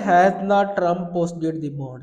has not Trump posted the bond?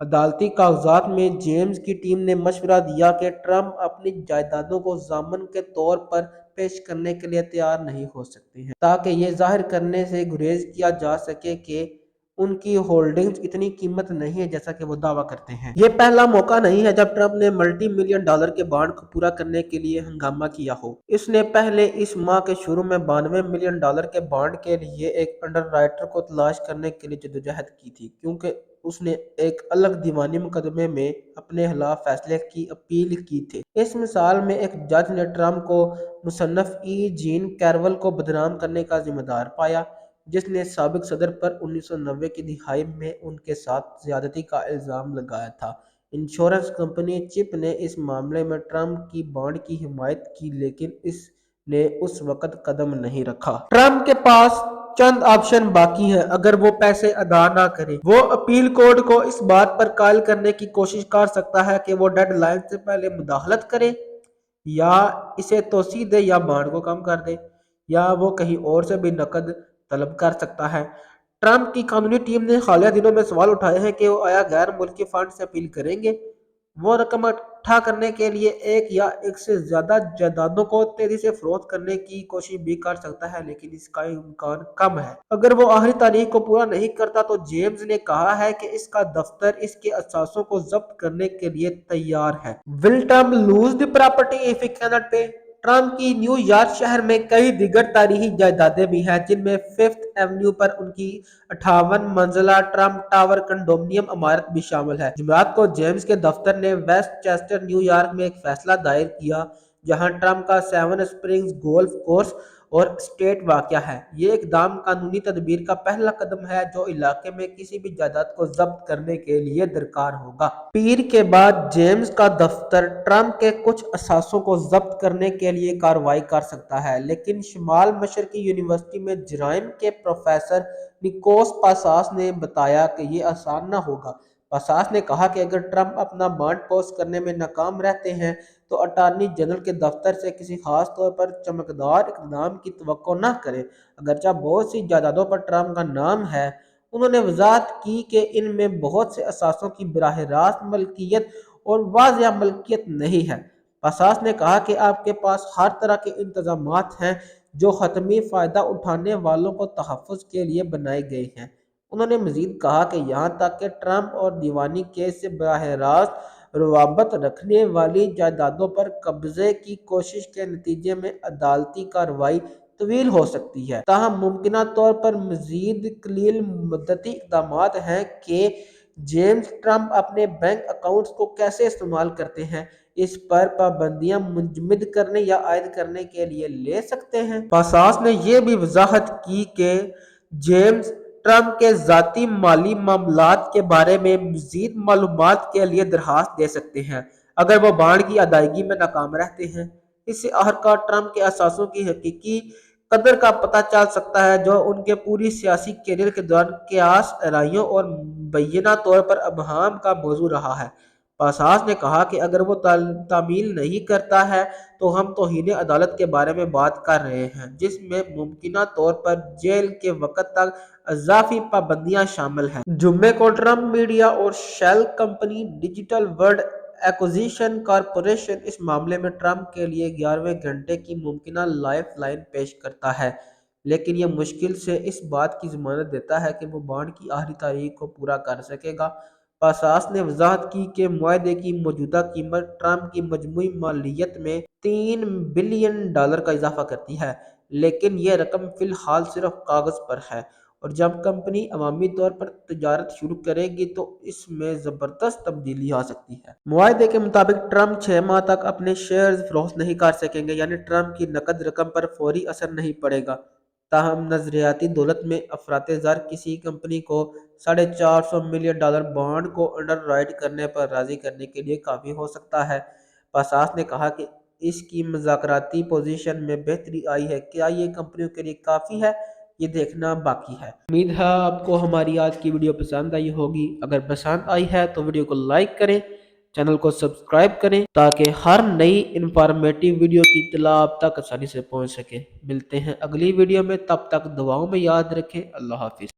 عدالتی کاغذات میں جیمز کی ٹیم نے مشورہ دیا کہ ٹرمپ اپنی جائیدادوں کو ضامن کے طور پر پیش کرنے کے لیے تیار نہیں ہو سکتے ہیں تاکہ یہ ظاہر کرنے سے گریز کیا جا سکے کہ ان کی ہولڈنگز اتنی قیمت نہیں ہے جیسا کہ وہ دعویٰ کرتے ہیں۔ یہ پہلا موقع نہیں ہے جب ٹرمپ نے ملٹی ملین ڈالر کے بانڈ کو پورا کرنے کے لیے ہنگامہ کیا ہو۔ اس نے پہلے اس ماہ کے شروع میں 92 ملین ڈالر کے بانڈ کے لیے ایک انڈر رائٹر کو تلاش کرنے کے لیے جدوجہد کی تھی کیونکہ اس نے ایک الگ دیوانی مقدمے میں اپنے خلاف فیصلے کی اپیل کی تھی۔ اس مثال میں ایک جج نے ٹرمپ کو مصنف جین کیرول کو بدنام کرنے کا ذمہ دار پایا جس نے سابق صدر پر 1990 کی دہائی میں ان کے ساتھ زیادتی کا الزام لگایا تھا۔ انشورنس کمپنی چپ نے اس معاملے میں ٹرمپ کی بانڈ کی حمایت کی لیکن اس نے اس وقت قدم نہیں رکھا۔ ٹرمپ کے پاس چند آپشن باقی ہیں اگر وہ پیسے ادا نہ کرے۔ وہ اپیل کورٹ کو اس بات پر قائل کرنے کی کوشش کر سکتا ہے کہ وہ ڈیڈ لائن سے پہلے مداخلت کرے یا اسے توسیع دے یا بانڈ کو کم کر دے یا وہ کہیں اور سے بھی نقد طلب کر سکتا ہے۔ ٹرمپ کی قانونی ٹیم نے حالیہ دنوں میں سوال اٹھائے ہیں کہ وہ آیا غیر ملکی فنڈ سے اپیل کریں گے۔ وہ رقم اکٹھا کرنے کے لیے ایک یا ایک سے زیادہ جائیدادوں کو تیزی سے فروخت کرنے کی کوشش بھی کر سکتا ہے لیکن اس کا امکان کم ہے۔ اگر وہ آخری تاریخ کو پورا نہیں کرتا تو جیمز نے کہا ہے کہ اس کا دفتر اس کے اثاثوں کو ضبط کرنے کے لیے تیار ہے۔ Will Trump lose the property if he can't pay? Trump کی نیو یارک شہر میں کئی دیگر تاریخی جائیدادیں بھی ہیں جن میں ففتھ ایونیو پر ان کی 58 منزلہ ٹرمپ ٹاور کنڈومینیم عمارت بھی شامل ہے۔ جمعرات کو جیمز کے دفتر نے ویسٹ چیسٹر نیو یارک میں ایک فیصلہ دائر کیا جہاں ٹرمپ کا سیون اسپرنگز گولف کورس اور اسٹیٹ واقع ہے۔ یہ اقدام قانونی تدبیر کا پہلا قدم ہے جو علاقے میں کسی بھی جائیداد کو ضبط کرنے کے لیے درکار ہوگا۔ پیر کے بعد جیمز کا دفتر ٹرمپ کے کچھ اثاثوں کو ضبط کرنے کے لیے کارروائی کر سکتا ہے لیکن شمال مشرقی یونیورسٹی میں جرائم کے پروفیسر نکوس پاساس نے بتایا کہ یہ آسان نہ ہوگا۔ پاساس نے کہا کہ اگر ٹرمپ اپنا بانڈ پوسٹ کرنے میں ناکام رہتے ہیں تو اٹارنی جنرل کے دفتر سے کسی خاص طور پر چمکدار اقدام کی توقع نہ کریں۔ اگرچہ بہت سی جائیدادوں پر ٹرمپ کا نام ہے، انہوں نے وضاحت کی کہ ان میں بہت سے اثاثوں کی براہ راست ملکیت اور واضح ملکیت نہیں ہے۔ پاساس نے کہا کہ آپ کے پاس ہر طرح کے انتظامات ہیں جو حتمی فائدہ اٹھانے والوں کو تحفظ کے لیے بنائے گئے ہیں۔ انہوں نے مزید کہا کہ یہاں تک کہ ٹرمپ اور دیوانی کیس سے براہ راست روابط رکھنے والی جائیدادوں پر قبضے کی کوشش کے نتیجے میں عدالتی کارروائی طویل ہو سکتی ہے۔ تاہم ممکنہ طور پر مزید قلیل مدتی اقدامات ہیں کہ جیمز ٹرمپ اپنے بینک اکاؤنٹس کو کیسے استعمال کرتے ہیں اس پر پابندیاں منجمد کرنے یا عائد کرنے کے لیے لے سکتے ہیں۔ پاساس نے یہ بھی وضاحت کی کہ جیمز ٹرمپ کے ذاتی مالی معاملات کے بارے میں مزید معلومات کے لیے درخواست دے سکتے ہیں اگر وہ بانڈ کی ادائیگی میں ناکام رہتے ہیں۔ اس سے آخرکار ٹرمپ کے اثاثوں کی حقیقی قدر کا پتہ چل سکتا ہے جو ان کے پوری سیاسی کیریئر کے دوران قیاس آرائیوں اور مبینہ طور پر ابہام کا موضوع رہا ہے۔ پاساس نے کہا کہ اگر وہ تعمیل نہیں کرتا ہے تو ہم توہین عدالت کے بارے میں بات کر رہے ہیں جس میں ممکنہ طور پر جیل کے وقت تک اضافی پابندیاں شامل ہیں۔ جمعے کو ٹرمپ میڈیا اور shell company digital world acquisition corporation اس معاملے میں ٹرمپ کے لیے 11ویں گھنٹے کی ممکنہ لائف لائن پیش کرتا ہے لیکن یہ مشکل سے اس بات کی ضمانت دیتا ہے کہ وہ بانڈ کی آخری تاریخ کو پورا کر سکے گا۔ پاساس نے وضاحت کی کہ معاہدے کی موجودہ قیمت ٹرمپ کی مجموعی مالیت میں $3 بلین کا اضافہ کرتی ہے لیکن یہ رقم فی الحال صرف کاغذ پر ہے اور جب کمپنی عوامی طور پر تجارت شروع کرے گی تو اس میں زبردست تبدیلی آ سکتی ہے۔ معاہدے کے مطابق ٹرمپ 6 ماہ تک اپنے شیئرز فروخت نہیں کر سکیں گے یعنی ٹرمپ کی نقد رقم پر فوری اثر نہیں پڑے گا۔ تاہم نظریاتی دولت میں افراط زر کسی کمپنی کو $450 ملین بانڈ کو انڈر رائٹ کرنے پر راضی کرنے کے لیے کافی ہو سکتا ہے۔ پاساس نے کہا کہ اس کی مذاکراتی پوزیشن میں بہتری آئی ہے۔ کیا یہ کمپنیوں کے لیے کافی ہے؟ یہ دیکھنا باقی ہے۔ امید ہے آپ کو ہماری آج کی ویڈیو پسند آئی ہوگی۔ اگر پسند آئی ہے تو ویڈیو کو لائک کریں، چینل کو سبسکرائب کریں تاکہ ہر نئی انفارمیٹیو ویڈیو کی اطلاع آپ تک آسانی سے پہنچ سکے۔ ملتے ہیں اگلی ویڈیو میں، تب تک دعاؤں میں یاد رکھیں۔ اللہ حافظ۔